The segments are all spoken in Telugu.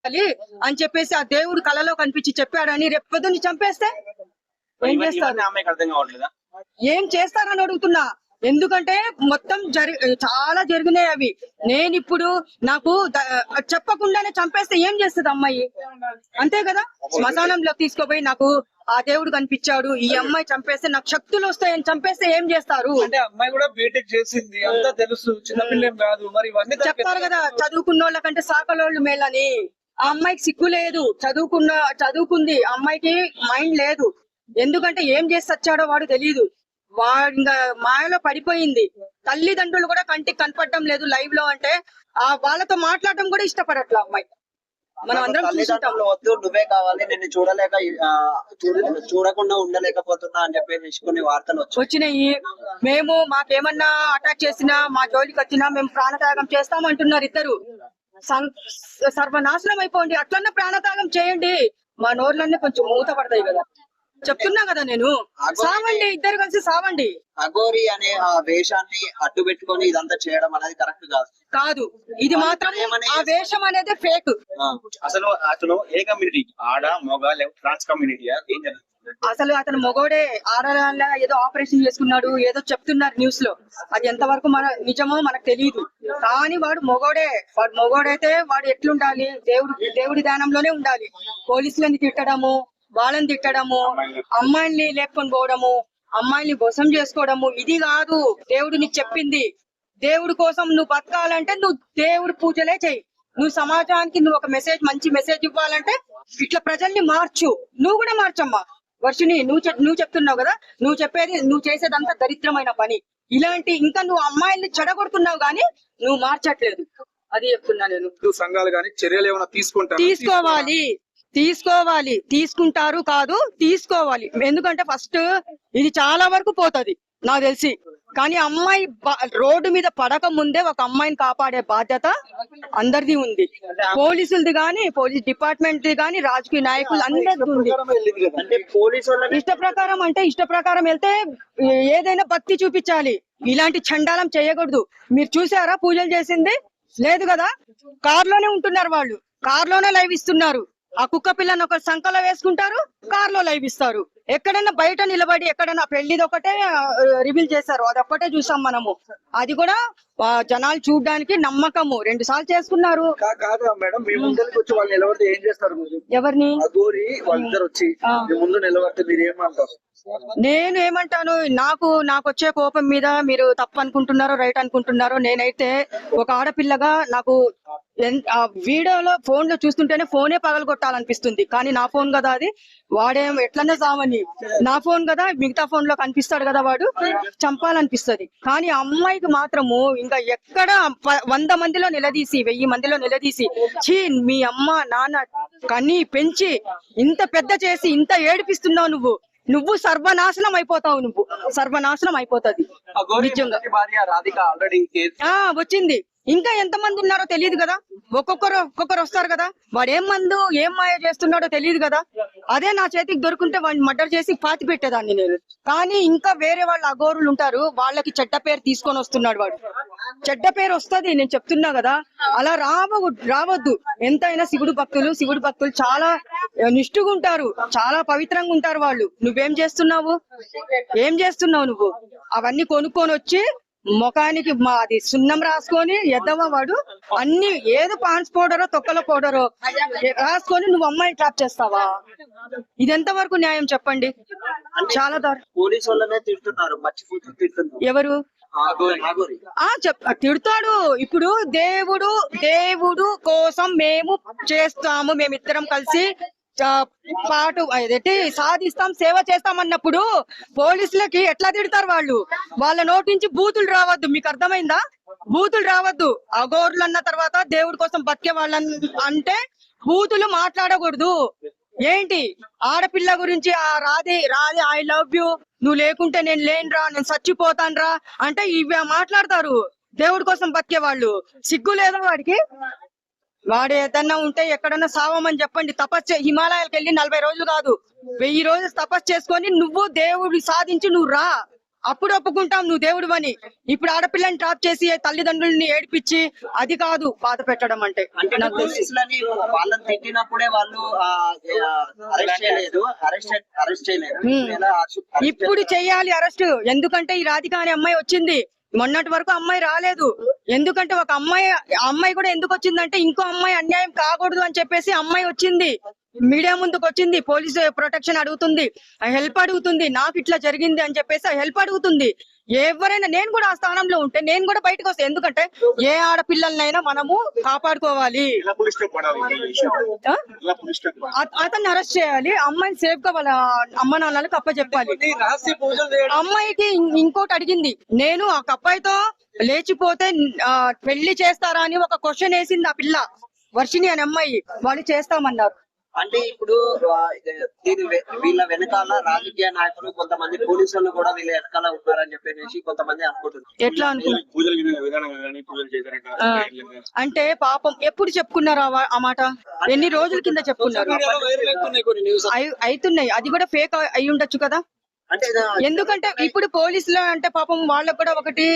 అని చెప్పేసి ఆ దేవుడు కలలో కనిపించి చెప్పాడని రేపు పొద్దున్న చంపేస్తే ఏం చేస్తారు? ఏం చేస్తారని అడుగుతున్నా. ఎందుకంటే మొత్తం చాలా జరిగినాయి అవి. నేను ఇప్పుడు నాకు చెప్పకుండానే చంపేస్తే ఏం చేస్తుంది అమ్మాయి? అంతే కదా. శ్మశానంలో తీసుకోపోయి నాకు ఆ దేవుడు కనిపించాడు, ఈ అమ్మాయి చంపేస్తే నాకు శక్తులు వస్తాయని చంపేస్తే ఏం చేస్తారు? అంటే అమ్మాయి కూడా బీటెక్ చేసింది, అంతా తెలుసు, చిన్నపిల్లేం కాదు. మరి ఇవన్నీ చెప్తారు కదా, చదువుకున్న వాళ్ళ కంటే సాకలోళ్ళు మేలని. ఆ అమ్మాయికి సిగ్గు లేదు, చదువుకుంది, అమ్మాయికి మైండ్ లేదు. ఎందుకంటే ఏం చేసి వచ్చాడో వాడు తెలియదు. వాడు ఇంకా మాయలో పడిపోయింది. తల్లిదండ్రులు కూడా కంటికి కనపడడం లేదు లైవ్ లో. అంటే ఆ వాళ్ళతో మాట్లాడడం కూడా ఇష్టపడట్లా అమ్మాయి. మనం అందరం తల్లిదండ్రులు వద్దు, నువ్వే కావాలి, నిన్ను చూడకుండా ఉండలేకపోతున్నా అని చెప్పేసి కొన్ని వార్తలు వచ్చినాయి. మేము మాకేమన్నా అటాక్ చేసినా, మా జోలికి వచ్చినా మేము ప్రాణత్యాగం చేస్తామంటున్నారు ఇద్దరు. సర్వనాశనం అయిపోండి, అట్లన్నా ప్రాణత్యాగం చేయండి. మా నోర్లన్నీ కొంచెం మూత పడతాయి కదా. చెప్తున్నా కదా నేను, సావండి, ఇద్దరు కలిసి సావండి. అఘోరి అనే ఆ వేషాన్ని అడ్డు పెట్టుకొని ఇదంతా చేయడం అనేది కరెక్ట్ కాదు. ఇది మాత్రం ఆ వేషం అనేది ఫేక్. అసలు ఏ కమ్యూనిటీ, ఆడ మొగ ట్రాన్స్ కమ్యూనిటీ అసలు అతను మొగోడే. ఆడవాళ్ళ ఏదో ఆపరేషన్ చేసుకున్నాడు, ఏదో చెప్తున్నారు న్యూస్ లో. అది ఎంతవరకు నిజమో మనకు తెలియదు. కానీ వాడు మొగోడే. వాడు మొగోడైతే వాడు ఎట్లుండాలి? దేవుడి ధ్యానంలోనే ఉండాలి. పోలీసులని తిట్టడము, వాళ్ళని తిట్టడము, అమ్మాయిల్ని లేపుకొని పోవడము, అమ్మాయిల్ని బొసం చేసుకోవడము ఇది కాదు. దేవుడు నీకు చెప్పింది. దేవుడి కోసం నువ్వు బతకాలంటే నువ్వు దేవుడి పూజలే చెయ్యి. నువ్వు సమాజానికి నువ్వు ఒక మంచి మెసేజ్ ఇవ్వాలంటే ఇట్లా ప్రజల్ని మార్చు. నువ్వు కూడా మార్చమ్మా. వర్షిని, నువ్వు చెప్తున్నావు కదా, నువ్వు చేసేదంతా దరిద్రమైన పని. ఇలాంటి ఇంకా నువ్వు అమ్మాయిల్ని చెడగొడుతున్నావు గానీ నువ్వు మార్చట్లేదు. అది చెప్తున్నా నేను. సంఘాలు గానీ చర్యలు ఏమైనా తీసుకోవాలి. తీసుకుంటారు కాదు, తీసుకోవాలి. ఎందుకంటే ఫస్ట్ ఇది చాలా వరకు పోతది నాకు తెలిసి. కానీ అమ్మాయి రోడ్డు మీద పడక ముందే ఒక అమ్మాయిని కాపాడే బాధ్యత అందరిది ఉంది. పోలీసులది గాని, పోలీస్ డిపార్ట్మెంట్ గాని, రాజకీయ నాయకులు అందరిది ఉంది. ఇష్ట ప్రకారం వెళ్తే ఏదైనా భక్తి చూపించాలి. ఇలాంటి చండాలం చేయకూడదు. మీరు చూసారా పూజలు చేసింది? లేదు కదా. కార్లోనే ఉంటున్నారు వాళ్ళు, కార్లోనే లైవ్ ఇస్తున్నారు. ఆ కుక్క పిల్లని ఒక సంకలో వేసుకుంటారు, కార్లో లైవ్ ఇస్తారు. ఎక్కడైనా బయట నిలబడి ఎక్కడైనా పెళ్లిది ఒకటే రివీల్ చేశారు, అదొక్కటే చూసాం మనము. అది కూడా జనాలు చూడడానికి నమ్మకము. 2 సార్లు చేసుకున్నారు. మేడం, మీ ముందరికి వచ్చి వాళ్ళు నిలబడితే ఏం చేస్తారు? ఎవరిని? అఘోరి వాళ్ళిద్దరు వచ్చి ముందు నిలబడితే మీరు ఏమంటారు? నేను ఏమంటాను, నాకు వచ్చే కోపం మీద మీరు తప్పు అనుకుంటున్నారో రైట్ అనుకుంటున్నారో, నేనైతే ఒక ఆడపిల్లగా నాకు ఆ వీడియోలో ఫోన్ లో చూస్తుంటేనే ఫోనే పగలగొట్టాలనిపిస్తుంది. కానీ నా ఫోన్ కదా అది, వాడేం ఎట్లన్నా సావని, నా ఫోన్ కదా, మిగతా ఫోన్ లో కనిపిస్తాడు కదా, వాడు చంపాలనిపిస్తుంది. కానీ అమ్మాయికి మాత్రము ఇంకా ఎక్కడ 100 మందిలో నిలదీసి, 1000 మందిలో నిలదీసి, ఛీ మీ అమ్మ నాన్న కని పెంచి ఇంత పెద్ద చేసి ఇంత ఏడిపిస్తున్నావు, నువ్వు సర్వనాశనం అయిపోతావు. నువ్వు సర్వనాశనం అయిపోతుంది నిజంగా. వచ్చింది. ఇంకా ఎంతమంది ఉన్నారో తెలియదు కదా. ఒక్కొక్కరు వస్తారు కదా. వాడు ఏం మాయ చేస్తున్నాడో తెలియదు కదా. అదే నా చేతికి దొరుకుంటే వాడిని మర్డర్ చేసి పాతి పెట్టేదాన్ని నేను. కానీ ఇంకా వేరే వాళ్ళ అఘోరులు ఉంటారు, వాళ్ళకి చెడ్డ పేరు తీసుకొని వస్తున్నాడు వాడు. చెడ్డ పేరు వస్తుంది, నేను చెప్తున్నా కదా. అలా రావద్దు. ఎంతైనా శివుడు భక్తులు చాలా నిష్ఠగా ఉంటారు, చాలా పవిత్రంగా ఉంటారు వాళ్ళు. నువ్వేం చేస్తున్నావు? నువ్వు అవన్నీ కొనుక్కొని వచ్చి ముఖానికి అది సున్నం రాసుకొని ఎద్దవా వాడు అన్ని ఏదో పాన్స్ పౌడరో తొక్కల పౌడరో రాసుకొని నువ్వు అమ్మాయిని ట్రాప్ చేస్తావా? ఇదెంత వరకు న్యాయం చెప్పండి? చాలా ఎవరు తిడతాడు? ఇప్పుడు దేవుడు కోసం మేము చేస్తాము, మేమిద్దరం కలిసి పాటు అదేంటి సాధిస్తాం, సేవ చేస్తాం అన్నప్పుడు పోలీసులకి ఎట్లా తిడతారు వాళ్ళు? వాళ్ళ నోటి నుంచి బూతులు రావద్దు. మీకు అర్థమైందా? బూతులు రావద్దు. అఘోరులు అన్న తర్వాత దేవుడి కోసం బతికే వాళ్ళని అంటే బూతులు మాట్లాడకూడదు. ఏంటి ఆడపిల్ల గురించి రాధే ఐ లవ్ యూ, నువ్వు లేకుంటే నేను లేనురా, నేను చచ్చిపోతానురా అంటే ఇవి మాట్లాడతారు దేవుడి కోసం బతికే వాళ్ళు. సిగ్గు లేదా వాడికి? వాడు ఏదన్నా ఉంటే ఎక్కడన్నా సావమని చెప్పండి. హిమాలయాలకు వెళ్ళి 40 రోజులు కాదు 1000 రోజులు తపస్సు చేసుకొని నువ్వు దేవుడి సాధించి నువ్వు రా. అప్పుడు ఒప్పుకుంటాం నువ్వు దేవుడు అని. ఇప్పుడు ఆడపిల్లని ట్రాప్ చేసి తల్లిదండ్రుల్ని ఏడిపించి అది కాదు బాధ పెట్టడం అంటే. అంటే నాకు తెలిసి పోలీసులని వాళ్ళని తిట్టినప్పుడే వాళ్ళు అరెస్ట్ చేయలేదు, అరెస్ట్ చేయలేదు. ఇలా ఇప్పుడు చెయ్యాలి అరెస్ట్. ఎందుకంటే ఈ రాధిక అనే అమ్మాయి వచ్చింది, మొన్నటి వరకు అమ్మాయి రాలేదు. ఎందుకంటే ఒక అమ్మాయి కూడా ఎందుకు వచ్చిందంటే ఇంకో అమ్మాయి అన్యాయం కాకూడదు అని చెప్పేసి అమ్మాయి వచ్చింది, మీడియా ముందుకు వచ్చింది, పోలీసు ప్రొటెక్షన్ అడుగుతుంది, హెల్ప్ అడుగుతుంది, నాకు ఇట్లా జరిగింది అని చెప్పేసి హెల్ప్ అడుగుతుంది. ఎవరైనా నేను కూడా ఆ స్థానంలో ఉంటే నేను కూడా బయటకు వస్తాను. ఎందుకంటే ఏ ఆడపిల్లలనైనా మనము కాపాడుకోవాలి. ఆ? అతన్ని అరెస్ట్ చేయాలి, అమ్మాయిని సేఫ్ గా వాళ్ళ అమ్మ నాన్నలకు అప్పచెప్పాలి. అమ్మాయికి ఇంకోటి అడిగింది, నేను ఆ అబ్బాయితో లేచిపోతే పెళ్లి చేస్తారా అని ఒక క్వశ్చన్ వేసింది ఆ పిల్ల, వర్షిణి అనే అమ్మాయి. వాళ్ళు చేస్తామన్నారు. అంటే ఇప్పుడు వీళ్ళ వెనకాల రాజకీయ నాయకులు, కొంతమంది పోలీసులు కూడా వీళ్ళ వెనకాల ఉన్నారని చెప్పేసి కొంతమంది అనుకుంటున్నారు. ఎట్లా అంటే పాపం ఎప్పుడు చెప్పుకున్నారు ఆ మాట? ఎన్ని రోజుల కింద చెప్పుకున్నారు? అవుతున్నాయి. అది కూడా ఫేక్ అయి ఉండొచ్చు కదా. అంటే ఎందుకంటే ఇప్పుడు పోలీసులు అంటే పాపం వాళ్ళకు కూడా ఒకటి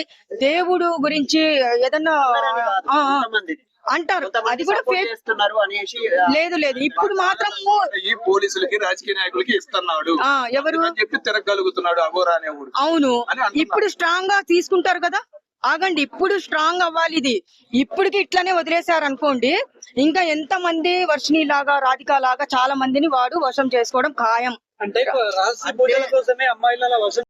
దేవుడు గురించి ఏదన్నా అంటారు, అది కూడా ఫేక్ చేస్తున్నారు అనేసి. లేదు లేదు, ఇప్పుడు మాత్రం ఈ పోలీసులకి రాజకీయ నాయకులకి ఇస్తున్నాడు ఎవరు చెప్పి తిరగలుగుతున్నాడు అఘోరా అనేవాడు. అవును, ఇప్పుడు స్ట్రాంగ్ గా తీసుకుంటారు కదా. ఆగండి, ఇప్పుడు స్ట్రాంగ్ అవ్వాలి. ఇది ఇప్పటికి ఇట్లానే వదిలేశారు అనుకోండి, ఇంకా ఎంత మంది వర్షిణి లాగా రాధిక లాగా చాలా మందిని వాడు వశం చేసుకోవడం ఖాయం. అంటే రహస్య పూజల కోసమే అమ్మాయిల వశం